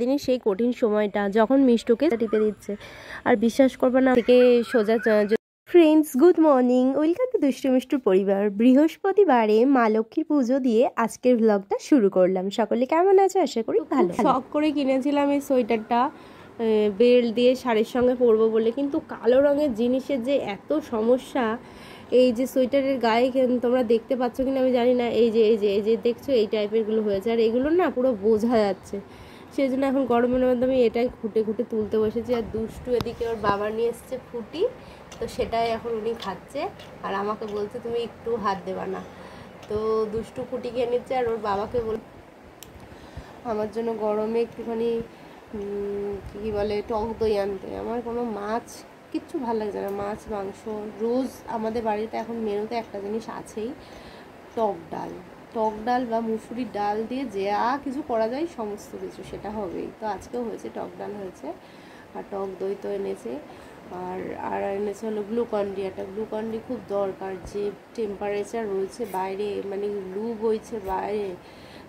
দিনের সেই কঠিন সময়টা যখন মিষ্টুকে টিপে দিচ্ছে আর বিশ্বাস করবে না থেকে সোজা friends good morning, welcome to দুষ্টু মিষ্টুর পরিবার। বৃহস্পতিবারে মা লক্ষ্মীর পুজো দিয়ে আজকের ব্লগটা শুরু করলাম। সকলে কেমন আছে? আশা করি ভালো। শখ করে কিনেছিলাম এই সোয়েটারটা বেল্ট দিয়ে শাড়ির সঙ্গে পরবো বলে, কিন্তু কালো রঙের জিনিসের যে এত সমস্যা। এই যে সোয়েটারের গায়ে তোমরা দেখতে পাচ্ছ কিনা আমি জানি না, এই যে দেখছো এই টাইপেরগুলো হয়েছে, আর এগুলো না পুরো বোঝা যাচ্ছে। সেই জন্য এখন গরমের মধ্যে আমি এটাই খুঁটে তুলতে বসেছি। আর দুষ্টু এদিকে ওর বাবা নিয়ে এসছে ফুটি, তো সেটাই এখন উনি খাচ্ছে আর আমাকে বলছে তুমি একটু হাত দেবা না। তো দুষ্টু ফুটি খেয়ে নিচ্ছে আর ওর বাবাকে বল আমার জন্য গরমে একটুখানি কী বলে টক দই আনতে। আমার কোনো মাছ কিচ্ছু ভালো লাগছে না, মাছ মাংস রোজ আমাদের বাড়িতে এখন মেনুতে একটা জিনিস আছেই, টক ডাল বা মুসুরির ডাল দিয়ে যা কিছু করা যায় সমস্ত কিছু সেটা হবেই। তো আজকেও হয়েছে, টক ডাল হয়েছে আর টক দই তো এনেছে, আর এনেছে হলো গ্লুকন-ডি। একটা গ্লুকন-ডি খুব দরকার, যে টেম্পারেচার রয়েছে বাইরে, মানে লু বইছে বাইরে,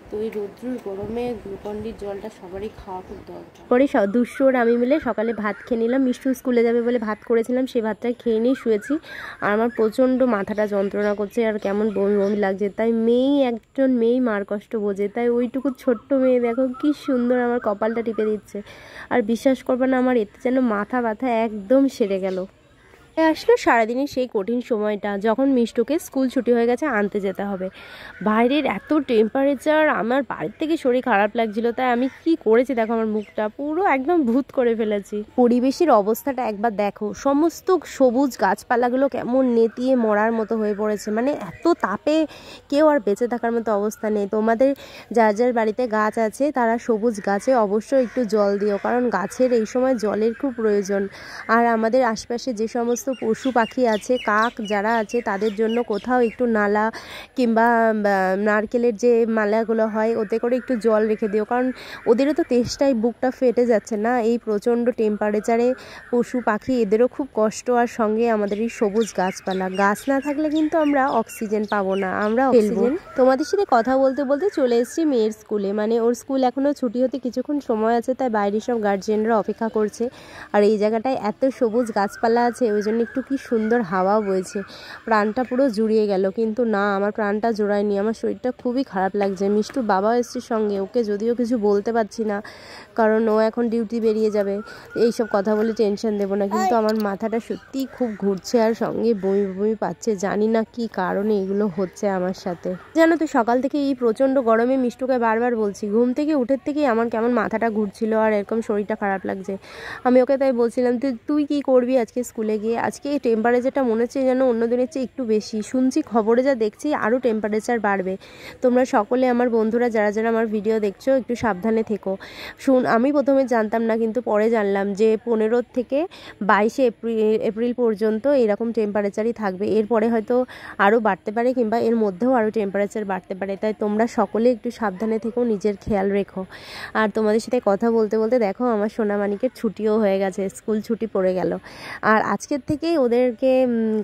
তো এই রৌদ্রুর গরমে গ্লুকন-ডির জলটা সবারই খাওয়া খুব দরকার। পরে দুষ্টু আর আমি মিলে সকালে ভাত খেয়ে নিলাম। মিষ্টু স্কুলে যাবে বলে ভাত করেছিলাম, সেই ভাতটা খেয়ে নিয়ে শুয়েছি। আর আমার প্রচণ্ড মাথাটা যন্ত্রণা করছে আর কেমন বমি বমি লাগছে। তাই একজন মেয়েই মার কষ্ট বোঝে, তাই ওইটুকু ছোট্ট মেয়ে দেখো কি সুন্দর আমার কপালটা টিপে দিচ্ছে। আর বিশ্বাস করবে না, আমার এতে যেন মাথা ব্যথা একদম সেরে গেল। আসলো সারাদিনের সেই কঠিন সময়টা যখন মিষ্টুকে স্কুল ছুটি হয়ে গেছে, আনতে যেতে হবে। বাইরের এত টেম্পারেচার, আমার বাড়ির থেকে শরীর খারাপ লাগছিল। তাই আমি কি করেছি দেখো, আমার মুখটা পুরো একদম ভূত করে ফেলেছি। পরিবেশের অবস্থাটা একবার দেখো, সমস্ত সবুজ গাছপালাগুলো কেমন নেতিয়ে মরার মতো হয়ে পড়েছে। মানে এত তাপে কেউ আর বেঁচে থাকার মতো অবস্থা নেই। তোমাদের যার বাড়িতে গাছ আছে তারা সবুজ গাছে অবশ্যই একটু জল দিও, কারণ গাছের এই সময় জলের খুব প্রয়োজন। আর আমাদের আশপাশে যে সমস্ত পশু পাখি আছে, কাক যারা আছে, তাদের জন্য কোথাও একটু নালা কিংবা নারকেলের যে মালাগুলো হয় ওতে করে একটু জল রেখে দিও, কারণ ওদেরও তো তেষ্টায় বুকটা ফেটে যাচ্ছে না এই প্রচণ্ড টেম্পারেচারে। পশু পাখি এদেরও খুব কষ্ট, আর সঙ্গে আমাদের এই সবুজ গাছপালা। গাছ না থাকলে কিন্তু আমরা অক্সিজেন পাবো না, আমরা অক্সিজেন। তোমাদের সাথে কথা বলতে বলতে চলে এসেছি মেয়ের স্কুলে, মানে ওর স্কুল এখনও ছুটি হতে কিছুক্ষণ সময় আছে, তাই বাইরে সব গার্জিয়ানরা অপেক্ষা করছে। আর এই জায়গাটায় এত সবুজ গাছপালা আছে, ওই জন্য একটু কি সুন্দর হাওয়া বইছে, প্রাণটা পুরো জুড়িয়ে গেল। কিন্তু না, আমার প্রাণটা জোড়ায়নি, আমার শরীরটা খুবই খারাপ লাগছে। মিষ্টুর বাবা এসছে সঙ্গে, ওকে যদিও কিছু বলতে পারছি না, কারণ ও এখন ডিউটি বেরিয়ে যাবে, এইসব কথা বলে টেনশন দেবো না। কিন্তু আমার মাথাটা সত্যিই খুব ঘুরছে আর সঙ্গে বমি বমি পাচ্ছে। জানি না কি কারণে এগুলো হচ্ছে আমার সাথে। জানো তো, সকাল থেকে এই প্রচণ্ড গরমে মিষ্টুকে বারবার বলছি, ঘুম থেকে উঠের থেকেই আমার কেমন মাথাটা ঘুরছিল আর এরকম শরীরটা খারাপ লাগছে। আমি ওকে তাই বলছিলাম, তুই কি করবি আজকে স্কুলে গিয়ে? আজকে টেম্পারেচারটা মনে হচ্ছে যেন অন্য দিনের চেয়ে একটু বেশি। শুনছি খবরে যা দেখছি আরও টেম্পারেচার বাড়বে। তোমরা সকলে আমার বন্ধুরা যারা আমার ভিডিও দেখছো একটু সাবধানে থেকো। আমি প্রথমে জানতাম না, কিন্তু পরে জানলাম যে 15 থেকে 22 এপ্রিল পর্যন্ত এরকম টেম্পারেচারই থাকবে। এরপরে হয়তো আরও বাড়তে পারে কিংবা এর মধ্যেও আরও টেম্পারেচার বাড়তে পারে। তাই তোমরা সকলে একটু সাবধানে থেকো, নিজের খেয়াল রেখো। আর তোমাদের সাথে কথা বলতে বলতে দেখো আমার সোনামানিকের ছুটিও হয়ে গেছে, স্কুল ছুটি পড়ে গেল। আর আজকের থেকে ওদেরকে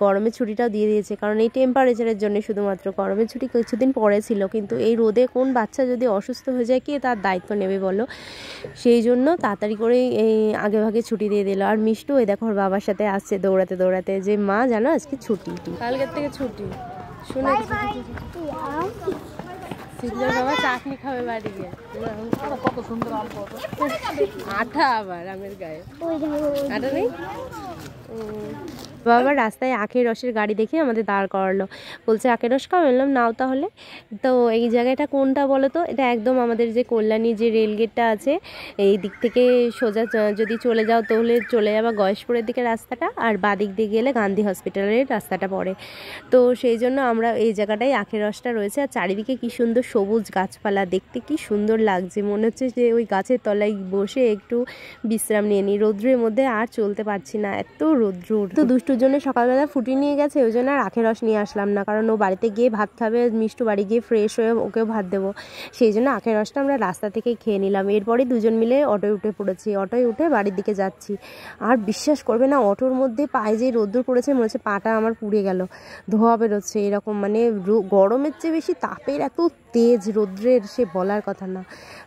গরমের ছুটিটাও দিয়ে দিয়েছে, কারণ এই টেম্পারেচারের জন্য শুধুমাত্র। গরমের ছুটি কিছুদিন পরে ছিল, কিন্তু এই রোদে কোন বাচ্চা যদি অসুস্থ হয়ে যায়, কে তার দায়িত্ব নেবে বলো? সেই জন্য তাড়াতাড়ি করে এই আগে ভাগে ছুটি দিয়ে দিল। আর মিষ্টু ওই দেখো ওর বাবার সাথে আসছে দৌড়াতে দৌড়াতে, যে মা জানো আজকে ছুটি, কালকের থেকে ছুটি। শুনে বাবা চাটনি খাবে বাড়ি গিয়ে, কত সুন্দর আঠা, আবার আমের গায়ে আঠা নেই। বাবা রাস্তায় আখের রসের গাড়ি দেখে আমাদের দাঁড় করালো, বলছে আখের রস খাও। বললাম নাও তাহলে। তো এই জায়গাটা কোনটা বলো তো? এটা একদম আমাদের যে কল্যাণী যে রেলগেটটা আছে, এই দিক থেকে সোজা যদি চলে যাও তাহলে চলে যাবা গয়েশপুরের দিকে রাস্তাটা, আর বাদিক দিয়ে গেলে গান্ধী হসপিটালের রাস্তাটা পড়ে। তো সেই জন্য আমরা এই জায়গাটায় আখের রসটা রয়েছে। আর চারিদিকে কি সুন্দর সবুজ গাছপালা, দেখতে কি সুন্দর লাগছে। মনে হচ্ছে যে ওই গাছের তলায় বসে একটু বিশ্রাম নিয়ে নিই। রৌদ্রের মধ্যে আর চলতে পারছি না, এত রৌদ্র। তো দুষ্টুর জন্য সকালবেলা ফুটি নিয়ে গেছে, ওই জন্য আর আখের রস নিয়ে আসলাম না, কারণ ও বাড়িতে গিয়ে ভাত খাবে, মিষ্টু বাড়ি গিয়ে ফ্রেশ হয়ে ওকেও ভাত দেবো। সেই জন্য আখের রসটা আমরা রাস্তা থেকেই খেয়ে নিলাম। এরপরে দুজন মিলে অটোয় উঠে পড়েছি, অটোয় উঠে বাড়ির দিকে যাচ্ছি। আর বিশ্বাস করবে না, অটোর মধ্যে পায়ে যে রোদ্দুর পড়েছে, মনে হচ্ছে পাটা আমার পুড়ে গেল, ধোয়া বেরোচ্ছে এরকম। মানে গরমের চেয়ে বেশি তাপের এত তেজ রৌদ্রের সে বলার কথা না।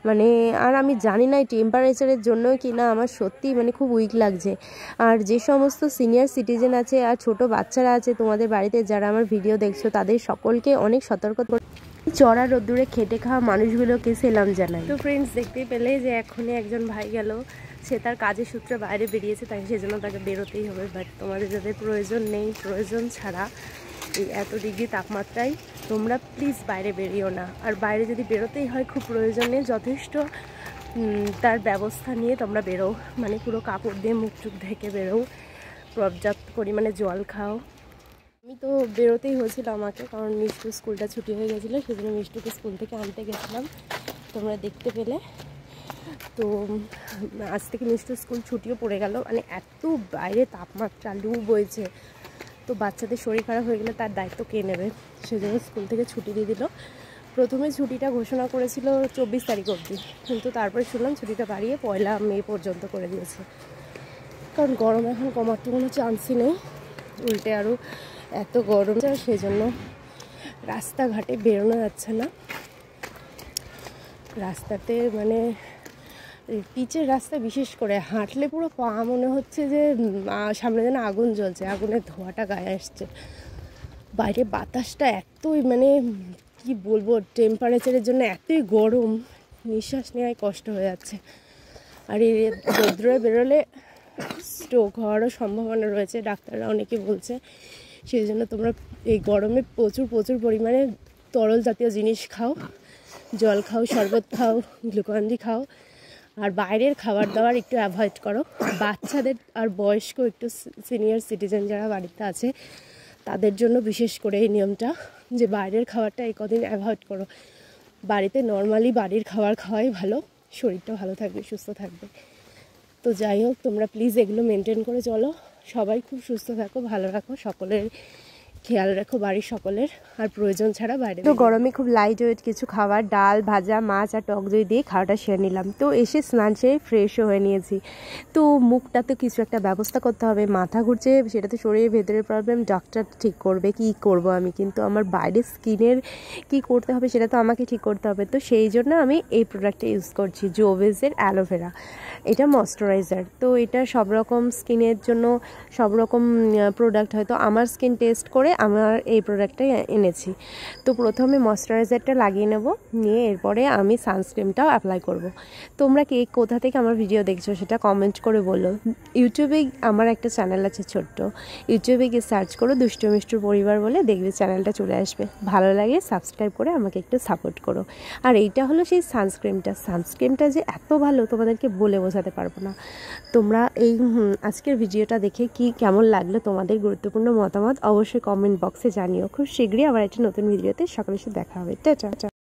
মানে আর আমি জানি না এই টেম্পারেচারের জন্য কি না আমার সত্যি মানে খুব উইক লাগছে। আর যে সমস্ত সিনিয়র সিটিজেন আছে আর ছোট বাচ্চারা আছে তোমাদের বাড়িতে যারা আমার ভিডিও দেখছো, তাদের সকলকে অনেক সতর্ক চড়া রোদ্দুরে খেটে খাওয়া মানুষগুলোকে সেলাম জানাই। তো ফ্রেন্ডস, দেখতেই পেলে যে এখনই একজন ভাই গেল, সে তার কাজের সূত্রে বাইরে বেরিয়েছে, তাই সেজন্য তাকে বেরোতেই হবে। বাট তোমাদের যাদের প্রয়োজন নেই, প্রয়োজন ছাড়া এই এত ডিগ্রি তাপমাত্রায় তোমরা প্লিজ বাইরে বেরিও না। আর বাইরে যদি বেরোতেই হয় খুব প্রয়োজনে যথেষ্ট তার ব্যবস্থা নিয়ে তোমরা বেরো, মানে পুরো কাপড় দিয়ে মুখ চুখ ঢেকে বেরো, পর্যাপ্ত পরিমাণে জল খাও। আমি তো বেরোতেই হয়েছিল আমাকে, কারণ মিষ্টু স্কুলটা ছুটি হয়ে গেছিলো, সেজন্য মিষ্টুকে স্কুল থেকে আনতে গেছিলাম, তোমরা দেখতে পেলে। তো আজ থেকে মিষ্টুর স্কুল ছুটিও পড়ে গেল, মানে এত বাইরে তাপমাত্রা, লু বইছে, তো বাচ্চাদের শরীর খারাপ হয়ে গেলে তার দায়িত্ব কে নেবে, সেজন্য স্কুল থেকে ছুটি দিয়ে দিল। প্রথমে ছুটিটা ঘোষণা করেছিল 24 তারিখ অবধি, কিন্তু তারপরে শুনলাম ছুটিটা বাড়িয়ে 1 মে পর্যন্ত করে দিয়েছে, কারণ গরম এখন কমার তো কোনো চান্সই নেই, উল্টে আরও এত গরম, সেজন্য রাস্তাঘাটে বেরোনো যাচ্ছে না। রাস্তাতে মানে পিচের রাস্তা বিশেষ করে হাঁটলে পুরো পা মনে হচ্ছে যে সামনে যেন আগুন জ্বলছে, আগুনের ধোঁয়াটা গায়ে আসছে। বাইরে বাতাসটা এতই মানে কি বলবো, টেম্পারেচারের জন্য এতই গরম, নিঃশ্বাস নেওয়ায় কষ্ট হয়ে যাচ্ছে। আর এই রোদ্রে বেরোলে স্ট্রোক হওয়ারও সম্ভাবনা রয়েছে, ডাক্তাররা অনেকে বলছে। সেই জন্য তোমরা এই গরমে প্রচুর পরিমাণে তরল জাতীয় জিনিস খাও, জল খাও, শরবত খাও, গ্লুকন-ডি খাও, আর বাইরের খাবার দাবার একটু অ্যাভয়েড করো। বাচ্চাদের আর বয়স্ক একটু সিনিয়র সিটিজেন যারা বাড়িতে আছে তাদের জন্য বিশেষ করে এই নিয়মটা, যে বাইরের খাবারটা এই কদিন অ্যাভয়েড করো। বাড়িতে নর্মালি বাড়ির খাবার খাওয়াই ভালো, শরীরটা ভালো থাকবে, সুস্থ থাকবে। তো যাই হোক, তোমরা প্লিজ এগুলো মেনটেন করে চলো, সবাই খুব সুস্থ থাকো, ভালো রাখো, সকলের খেয়াল রাখো, বাড়ির সকলের, আর প্রয়োজন ছাড়া বাইরে। তো গরমে খুব লাইট ওয়েট কিছু খাবার, ডাল ভাজা, মাছ আর টক দই দিয়ে খাওয়াটা সেরে নিলাম। তো এসে স্নান সেরে ফ্রেশও হয়ে নিয়েছি। তো মুখটা তো কিছু একটা ব্যবস্থা করতে হবে, মাথা ঘুরছে, সেটা তো শরীরের ভেতরের প্রবলেম, ডাক্তার ঠিক করবে, কি করব আমি, কিন্তু আমার বাইরের স্কিনের কি করতে হবে সেটা তো আমাকে ঠিক করতে হবে। তো সেই জন্য আমি এই প্রোডাক্টটা ইউজ করছি, জোভেজের অ্যালোভেরা। এটা ময়শ্চারাইজার, তো এটা সব রকম স্কিনের জন্য সব রকম প্রোডাক্ট হয়, তো আমার স্কিন টেস্ট করে আমার এই প্রোডাক্টটাই এনেছি। তো প্রথমে ময়শ্চারাইজারটা লাগিয়ে নেব, নিয়ে এরপরে আমি সানস্ক্রিনটাও অ্যাপ্লাই করব। তোমরা কে কোথা থেকে আমার ভিডিও দেখছো সেটা কমেন্ট করে বলো। ইউটিউবে আমার একটা চ্যানেল আছে ছোট্ট, ইউটিউবে গিয়ে সার্চ করো দুষ্টু মিষ্টুর পরিবার বলে, দেখবে চ্যানেলটা চলে আসবে। ভালো লাগে সাবস্ক্রাইব করে আমাকে একটু সাপোর্ট করো। আর এইটা হলো সেই সানস্ক্রিনটা যে এত ভালো তোমাদেরকে বলে বোঝাতে পারবো না। তোমরা এই আজকের ভিডিওটা দেখে কি কেমন লাগলো, তোমাদের গুরুত্বপূর্ণ মতামত অবশ্যই কমেন্ট বক্সে জানিও। খুব শীঘ্রই আবার একটা নতুন ভিডিওতে সকলের সাথে দেখা হবে। টাটা।